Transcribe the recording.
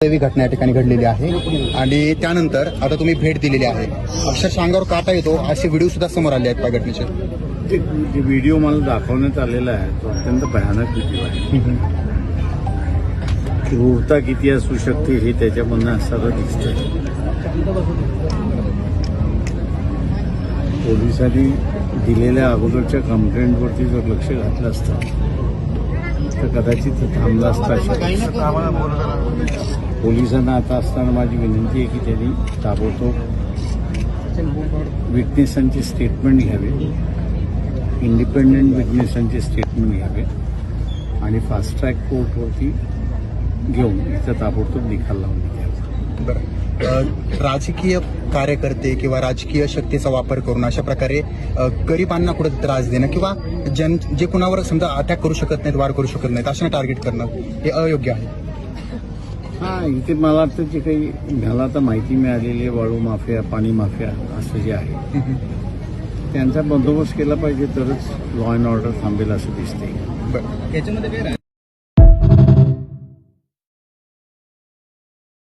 दैवी घटना या ठिकाणी घडलेली आहे आणि त्यानंतर आता तुम्ही भेट दिलेली आहे. अक्षरशः अंगावर काटा येतो असे व्हिडिओ सुद्धा समोर आले आहेत त्या घटनेचे. जे व्हिडिओ मला दाखवण्यात आलेला आहे तो अत्यंत भयानक व्हिडिओ आहे. क्रूरता किती असू शकते हे त्याच्यामधनं सर्व दिसतंय. पोलिसांनी दिलेल्या अगोदरच्या कंप्लेंटवरती जर लक्ष घातलं असतं तर कदाचित थांबला असता. पोलिसांना आता असताना माझी विनंती आहे की त्यांनी ताबडतोब विटनेसांचे स्टेटमेंट घ्यावे, इंडिपेंडेंट विटनेसांचे स्टेटमेंट घ्यावे आणि फास्ट ट्रॅक कोर्टवरती घेऊन इथं ताबडतोब निकाल लावून द्यावा. बरं, राजकीय कार्यकर्ते किंवा राजकीय शक्तीचा वापर करून अशा प्रकारे गरिबांना कुठे त्रास देणं किंवा जे कुणावर समजा अटॅक करू शकत नाहीत, वार करू शकत नाहीत अशांना टार्गेट करणं हे अयोग्य आहे. हां, इथे मला वाटतं जे काही मला आता माहिती मिळालेली आहे, वाळू माफिया, पाणी माफिया असं जे आहे त्यांचा बंदोबस्त केला पाहिजे तरच लॉ अँड ऑर्डर थांबेल असं दिसतंय. बरं, याच्यामध्ये